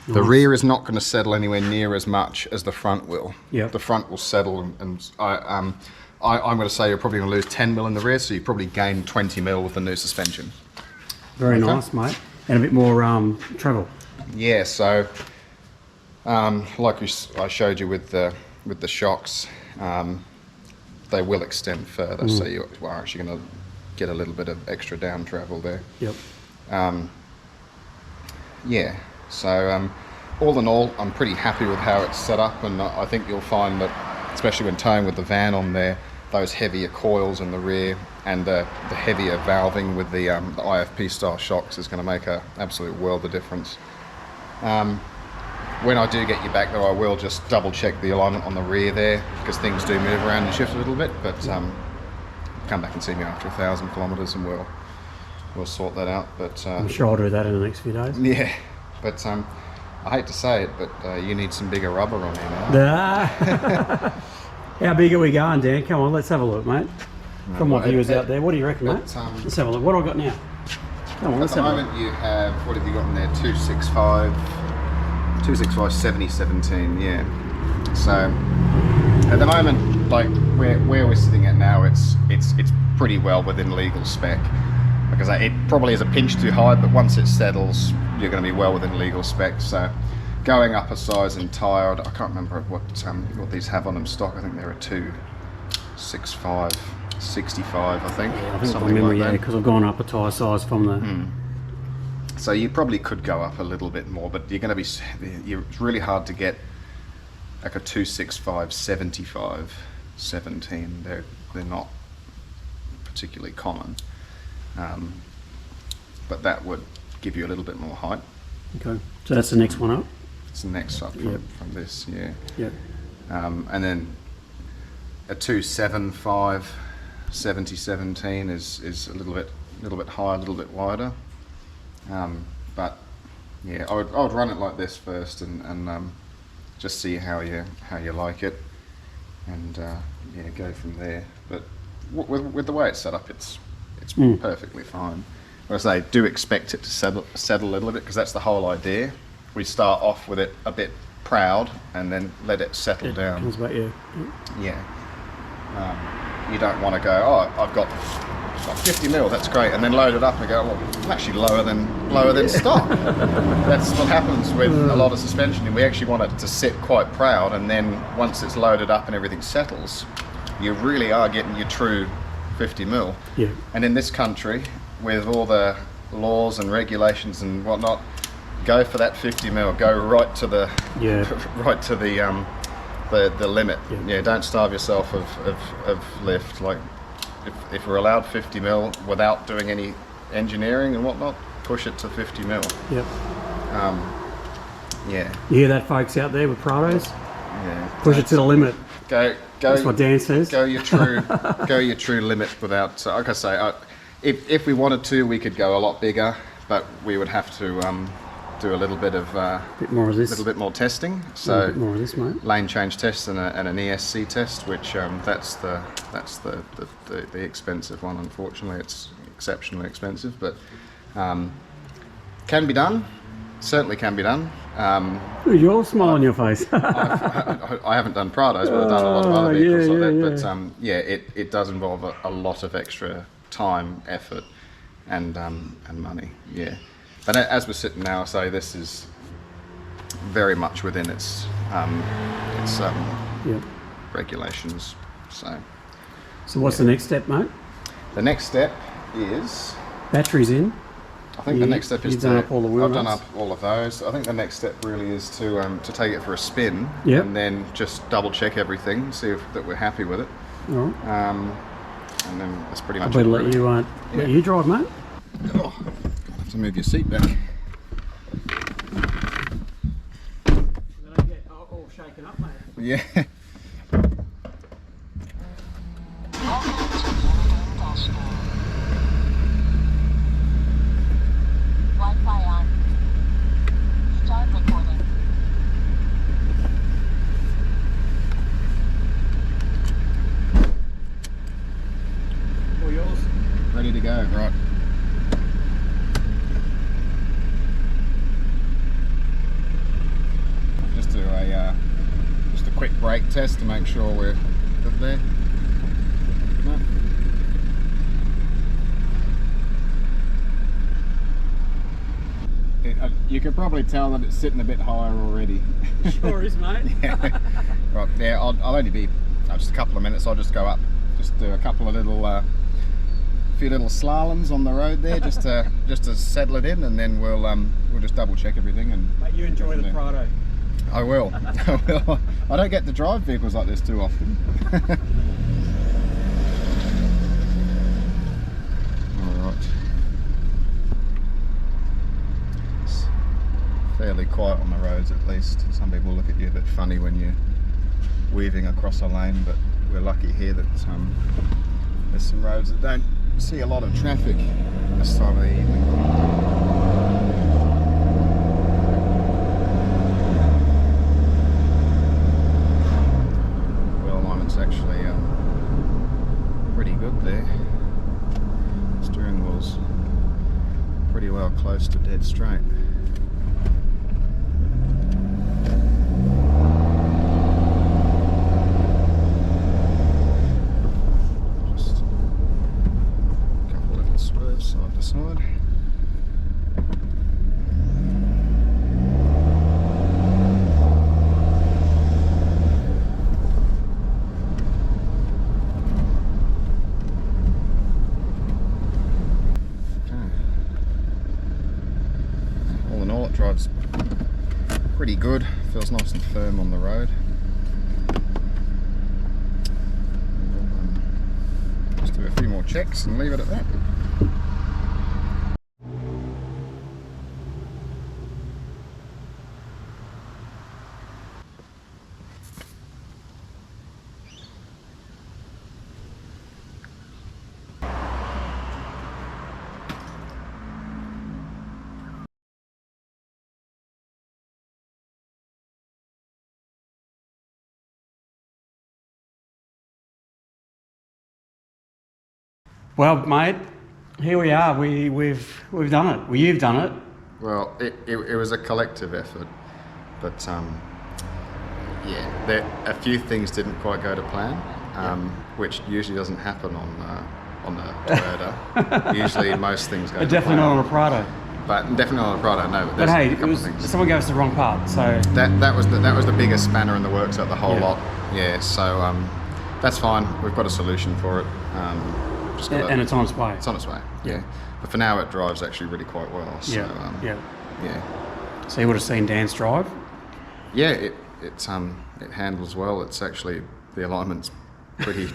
The rear is not going to settle anywhere near as much as the front will. The front will settle, and I'm going to say you're probably going to lose 10mm in the rear, so you probably gain 20mm with the new suspension. Very nice, mate. And a bit more travel. Yeah, so like I showed you with the shocks, they will extend further, so you are actually going to get a little bit of extra down travel there. So all in all, I'm pretty happy with how it's set up, and I think you'll find that, especially when towing with the van on there, those heavier coils in the rear and the heavier valving with the IFP style shocks is going to make an absolute world of difference. When I do get you back though, I will just double check the alignment on the rear there, because things do move around and shift a little bit, but come back and see me after 1,000 kilometres and we'll sort that out. But I'm sure I'll do that in the next few days. Yeah, but I hate to say it, but you need some bigger rubber on here now. How big are we going, Dan? Come on, let's have a look, mate. From my viewers out there, what do you reckon, mate? Let's have a look. What have I got now? Come on, let's have a look. At the moment you have, what have you got in there? 265 7017, yeah. So at the moment, like where we're sitting at now, it's pretty well within legal spec. Because it probably is a pinch too high, but once it settles, you're going to be well within legal spec. So going up a size in tyre, I can't remember what these have on them stock. I think they're a 265, 65, I think. Yeah, I think something remember, like that. Because I've gone up a tyre size from the. So you probably could go up a little bit more, but you're going to be. It's really hard to get like a 265, 75, 17. They're not particularly common. But that would give you a little bit more height. Okay, so that's the next one up? It's the next up from this, yeah. Yep. And then a 275 7017 is a little bit higher, a little bit wider. But yeah, I would run it like this first and just see how you like it, and yeah, go from there. But with the way it's set up, it's perfectly fine. But I say, do expect it to settle a little bit, because that's the whole idea. We start off with it a bit proud and then let it settle down. Comes back, yeah. You don't want to go, oh, I've got 50 mil, that's great, and then load it up and go, well, it's actually lower than stock. That's what happens with a lot of suspension. We actually want it to sit quite proud, and then once it's loaded up and everything settles, you really are getting your true 50 mil. Yeah. And in this country, with all the laws and regulations and whatnot, go for that 50 mil. Go right to the the limit. Yeah. Don't starve yourself of lift. Like if we're allowed 50 mil without doing any engineering and whatnot, push it to 50 mil. Yep. Yeah. You hear that, folks out there with Prados? Yeah. Push it to the limit. Go. That's what Dan says. Go your true limit without. Like I say, if we wanted to, we could go a lot bigger, but we would have to do a little bit of little bit more testing. So a bit more of this, mate. Lane change test and an ESC test, which that's the expensive one. Unfortunately, it's exceptionally expensive, but can be done. Certainly can be done. You're smile on your face. I haven't done Prados, but I've done a lot of other vehicles like that. Yeah. But yeah, it does involve a lot of extra time, effort, and money. Yeah. But as we're sitting now, I say this is very much within its regulations. So what's the next step, mate? The next step is, batteries in. I think the next step is you've done up all the wheel I've done nuts? up all of those. I think the next step really is to take it for a spin, Yep. and then just double check everything, see that we're happy with it. All right. And then that's pretty much I better it. let really. you drive, mate. Oh, I'll have to move your seat back. Don't get all shaken up, mate. Yeah. Wi-Fi on. Start recording. All yours. Ready to go, right. Just do a quick brake test to make sure we're good there. No. You could probably tell that it's sitting a bit higher already. Sure is, mate. Yeah. Right, yeah, I'll only be just a couple of minutes. I'll just go up, just do a couple of little few little slaloms on the road there, just to settle it in, and then we'll just double check everything. And Mate, you enjoy the Prado. I will. I will. I don't get to drive vehicles like this too often. All right. It's fairly quiet on the roads, at least. Some people look at you a bit funny when you're weaving across a lane, but we're lucky here that there's some roads that don't see a lot of traffic this time of the evening. Actually pretty good there. Steering wheel's pretty well close to dead straight. Just a couple little swerves side to side. Drives pretty good, feels nice and firm on the road. Just do a few more checks and leave it at that. Well, mate, here we are. We've done it. Well, you've done it. Well, it was a collective effort, but a few things didn't quite go to plan, which usually doesn't happen on a Toyota. Usually, most things go. But to definitely plan. not on a Prado. But definitely not on a Prado. No, but But there's hey, a couple of things. someone gave us the wrong part. So That was the biggest spanner in the works of the whole Yeah. lot. Yeah, so that's fine. We've got a solution for it. Just gotta- and it's on its way. It's on its way. Yeah, but for now it drives actually really quite well. So, Yeah. yeah, So you would have seen Dan's drive. yeah. It handles well. It's actually the alignment's pretty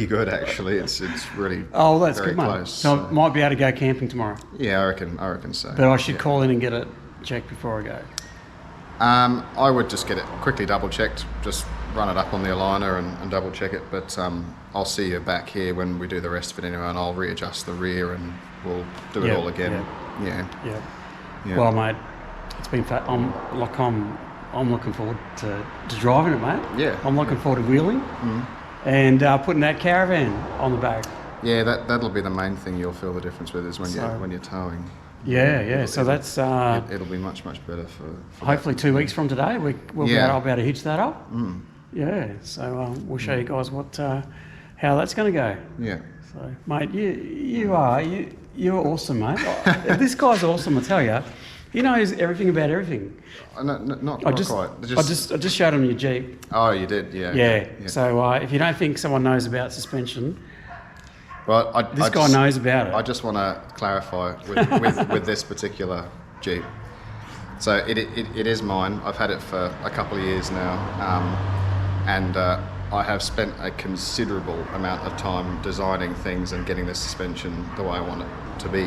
good actually. It's really Oh, that's very good, mate. close. So I might be able to go camping tomorrow. Yeah, I reckon so. But I should Yeah. call in and get it checked before I go. I would just get it quickly double checked, just run it up on the aligner and double check it. But I'll see you back here when we do the rest of it anyway, and I'll readjust the rear and we'll do it Yeah, all again. Yeah. Yeah. Well, mate, it's been. I'm looking forward to driving it, mate. Yeah. I'm looking forward to wheeling and putting that caravan on the back. Yeah, that'll be the main thing you'll feel the difference with is when So- you're towing. Yeah. So that's It'll be much better for hopefully 2 weeks from today. I'll be able to hitch that up. Mm. Yeah. So we'll show you guys how that's going to go. Yeah. So, mate, you're awesome, mate. This guy's awesome, I tell you. He knows everything about everything. Not I quite. just showed him your Jeep. Oh, you did, yeah. Yeah. So if you don't think someone knows about suspension, Well, this guy knows about it. I just want to clarify with this particular Jeep. So it is mine. I've had it for a couple of years now, and I have spent a considerable amount of time designing things and getting the suspension the way I want it to be.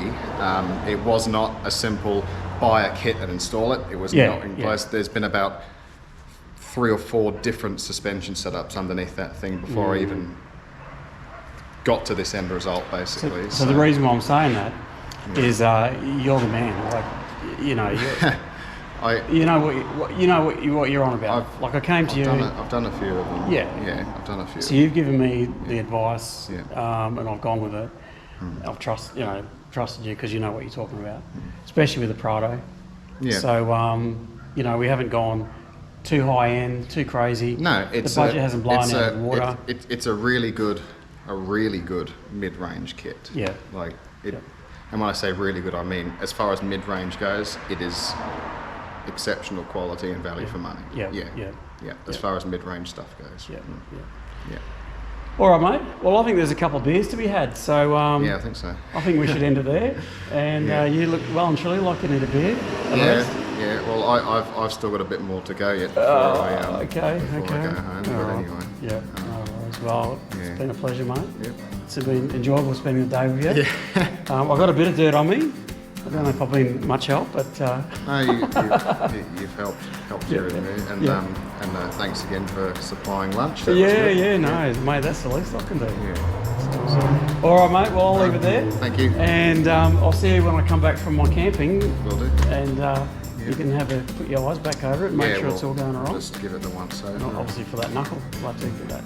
It was not a simple buy a kit and install it. It was not in place. There's been about 3 or 4 different suspension setups underneath that thing before I even got to this end result, basically. So the reason why I'm saying that is you're the man. Like, you know, you know what you're on about. I came to you. I've done a few of them. Yeah. I've done a few. So you've given me the advice, Yeah. and I've gone with it. I've trusted you because you know what you're talking about, especially with the Prado. Yeah. So we haven't gone too high end, too crazy. No, it's the budget hasn't blown out of the water. It's a really good mid-range kit. Yeah. And when I say really good, I mean as far as mid-range goes, it is exceptional quality and value for money. Yeah. As far as mid-range stuff goes. Yeah. Yeah. All right, mate. Well, I think there's a couple of beers to be had, so Yeah, I think so. I think we should end it there. And you look well and truly like you need a beer. Yeah. Well, I've still got a bit more to go yet before I go home. But anyway. Yeah. No worries. Well, it's been a pleasure, mate. Yeah. It's been enjoyable spending the day with you. Yeah. I've got a bit of dirt on me. I don't know if I've been much help, but No, you've helped here and there, and thanks again for supplying lunch. That was good. Mate, that's the least I can do. Yeah. All right, mate. Well, I'll leave it there. Thank you. And I'll see you when I come back from my camping. Will do. And you can put your eyes back over it and make sure it's all going all right. Just give it the once over. Obviously for that knuckle, we'll have to get that.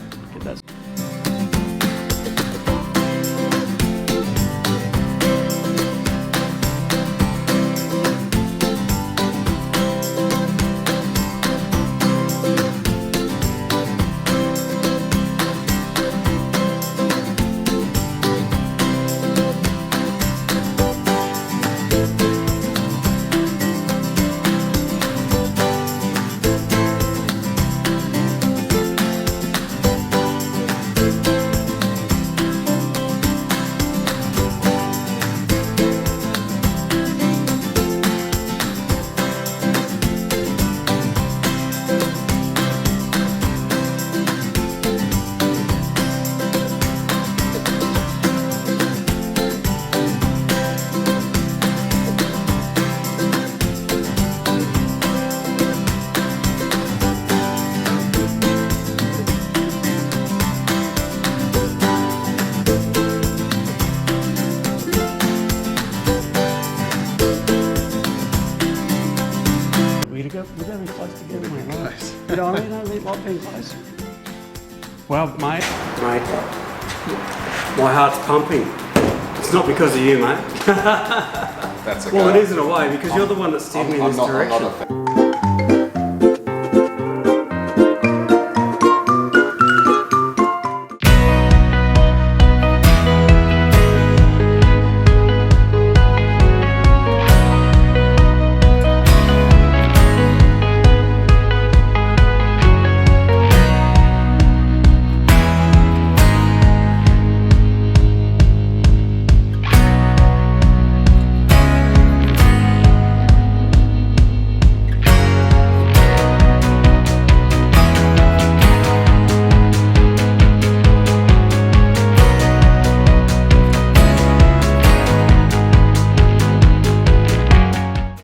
We're going to be close together, mate. Close. You know what I mean? I like being close. Well, mate. My heart's pumping. It's not because of you, mate. That's okay. Well, it is in a way because you're the one that steered me in this I'm not direction. a fan.